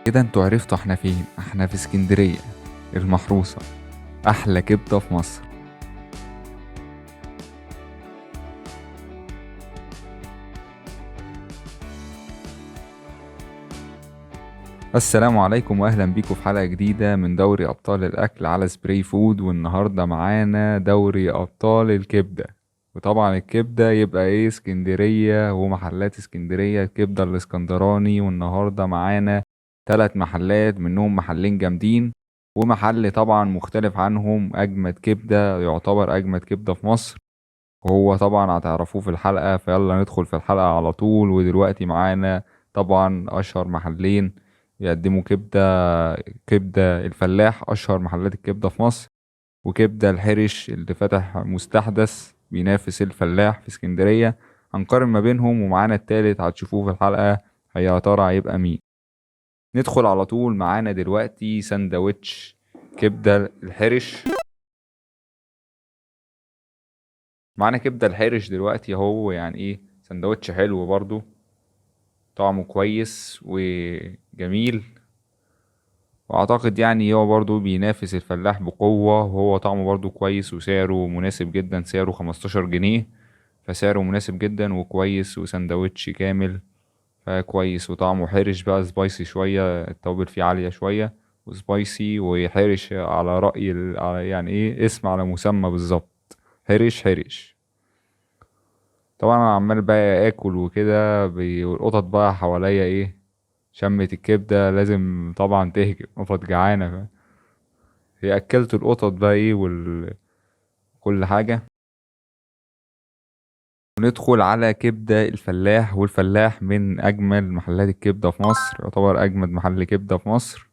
كده انتوا عرفتوا احنا فين. احنا في اسكندرية المحروسة، احلى كبدة في مصر. السلام عليكم واهلا بيكم في حلقة جديدة من دوري ابطال الاكل على سبراي فود. والنهاردة معانا دوري ابطال الكبدة. وطبعا الكبدة يبقى ايه؟ اسكندرية ومحلات اسكندرية، الكبدة الاسكندراني. والنهاردة معانا 3 محلات، منهم محلين جامدين ومحل طبعا مختلف عنهم، اجمد كبدة، يعتبر اجمد كبدة في مصر، وهو طبعا هتعرفوه في الحلقة. فيلا ندخل في الحلقة على طول. ودلوقتي معانا طبعا أشهر محلين بيقدموا كبدة: كبدة الفلاح، أشهر محلات الكبدة في مصر، وكبدة الحرش اللي فتح مستحدث بينافس الفلاح في اسكندرية. هنقارن ما بينهم، ومعانا التالت هتشوفوه في الحلقة. يا ترى هيبقى مين؟ ندخل على طول. معانا دلوقتي سندوتش كبدة الحرش. معانا كبدة الحرش دلوقتي اهو. يعني ايه؟ سندوتش حلو برضو، طعمه كويس وجميل، واعتقد يعني هو برضو بينافس الفلاح بقوة، وهو طعمه برضو كويس وسعره مناسب جدا. سعره 15 جنيه، فسعره مناسب جدا وكويس، وسندوتش كامل فكويس. وطعمه حرش بقى، سبايسي شوية، التوابل فيه عالية شوية وسبايسي وحرش على رأي يعني ايه، اسم على مسمى بالظبط، حرش حرش. طبعا انا عمال بقى اكل وكده، والقطط بقى حواليا ايه، شمت الكبدة لازم طبعا تهجم، قطط جعانة هي اكلت القطط بقى ايه كل حاجة. وندخل على كبدة الفلاح. والفلاح من اجمل محلات الكبدة في مصر، يعتبر اجمد محل كبدة في مصر.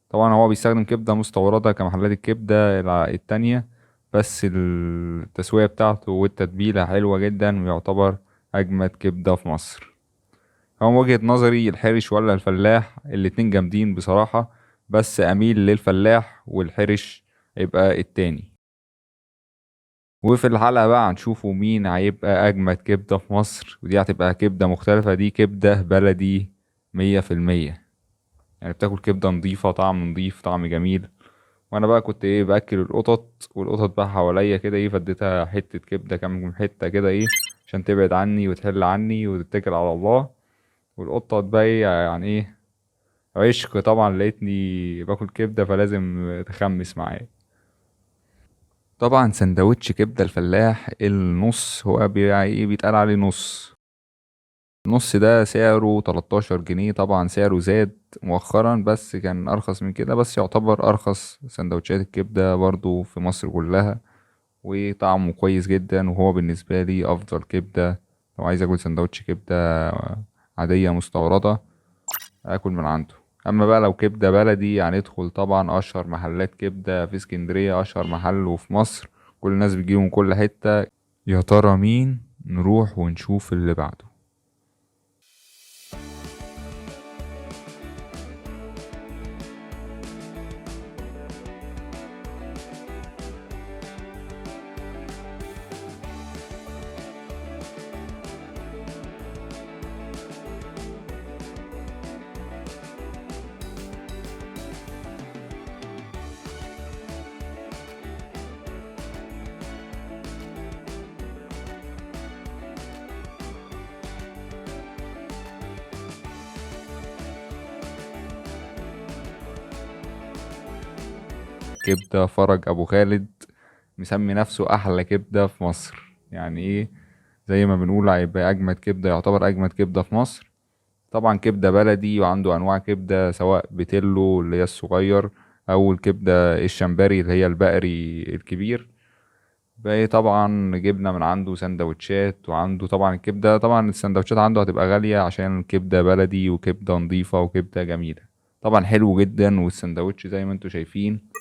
طبعا هو بيستخدم كبدة مستوردة كمحلات الكبدة التانية، بس التسوية بتاعته والتتبيلة حلوة جدا، ويعتبر اجمد كبدة في مصر. هو من وجهة نظري الحرش ولا الفلاح، الاتنين جامدين بصراحة، بس اميل للفلاح، والحرش هيبقى التاني. وفي الحلقة بقى هنشوفوا مين هيبقى اجمد كبدة في مصر، ودي هتبقى كبدة مختلفة. دي كبدة بلدي 100%، يعني بتاكل كبدة نضيفة، طعم نضيف، طعم جميل. وانا بقى كنت ايه، باكل القطط، والقطط بقى حواليا كده ايه، فديتها حتة كبدة، كام حتة كده ايه، عشان تبعد عني وتحل عني وتتكل على الله. والقطة بقى ايه يعني ايه، عشق طبعا، لقيتني باكل كبدة فلازم تخمس معايا. طبعا سندوتش كبدة الفلاح النص، هو ايه، بيتقال عليه نص. النص ده سعره 13 جنيه. طبعا سعره زاد مؤخرا، بس كان ارخص من كده، بس يعتبر ارخص سندوتشات الكبدة برضو في مصر كلها. وطعمه كويس جدا، وهو بالنسبة لي افضل كبدة. لو عايز اكل سندوتش كبدة عادية مستوردة، اكل من عنده. اما بقى لو كبده بلدي، هندخل طبعا اشهر محلات كبده في اسكندريه، اشهر محل وفي مصر، كل الناس بتجيبه من كل حته. يا ترى مين؟ نروح ونشوف اللي بعده. كبده فرج ابو خالد، مسمي نفسه احلى كبده في مصر. يعني ايه؟ زي ما بنقول هيبقى اجمد كبده، يعتبر اجمد كبده في مصر. طبعا كبده بلدي، وعنده انواع كبده، سواء بتلو اللي هي الصغير، او الكبده الشمبري اللي هي البقري الكبير. باقي طبعا جبنا من عنده سندوتشات، وعنده طبعا الكبدة. طبعا السندوتشات عنده هتبقى غالية عشان كبدة بلدي وكبدة نظيفة وكبدة جميلة. طبعا حلو جدا، والسندوتش زي ما انتوا شايفين،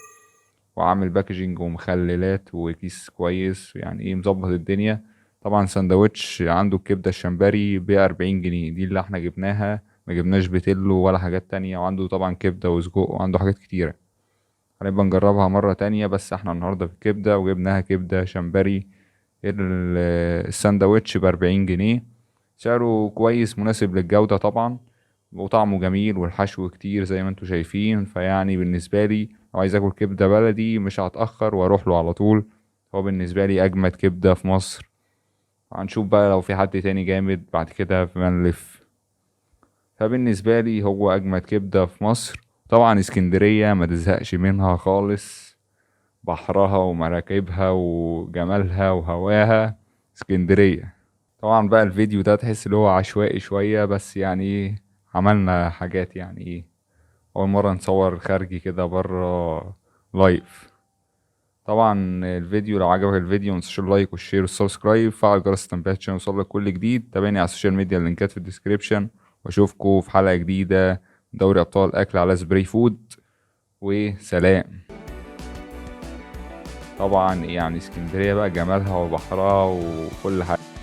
وعامل باكجينج ومخللات وكيس كويس، يعني ايه، مظبط الدنيا. طبعا سندوتش عنده الكبدة الشمبري ب40 جنيه، دي اللي احنا جبناها، ما جبناش بتلو ولا حاجات تانية. وعنده طبعا كبدة وسجق، وعنده حاجات كتيرة هنبقى نجربها مرة تانية، بس احنا النهاردة في الكبدة وجبناها كبدة شمبري. الساندوتش ب40 جنيه، سعره كويس مناسب للجودة طبعا. وطعمه جميل والحشو كتير زي ما انتوا شايفين. فيعني بالنسبة لي لو عايز اكل كبدة بلدي مش هتأخر واروح له على طول. هو بالنسبة لي اجمد كبدة في مصر. هنشوف بقى لو في حد تاني جامد بعد كده في نلف. فبالنسبة لي هو اجمد كبدة في مصر. طبعا اسكندرية ما تزهقش منها خالص، بحرها ومراكبها وجمالها وهواها. اسكندرية. طبعا بقى الفيديو ده تحس اللي هو عشوائي شوية، بس يعني عملنا حاجات يعني ايه، اول مرة نصور خارجي كده برا لايف. طبعا الفيديو لو عجبك الفيديو متنساش اللايك والشير والسبسكرايب، فعل جرس التنبيهات عشان يوصلك كل جديد. تابعني على السوشيال ميديا، اللينكات في الديسكريبشن. واشوفكوا في حلقة جديدة دوري ابطال اكل على سبراي فود. وسلام. طبعا يعني اسكندرية بقى جمالها وبحرها وكل حاجة.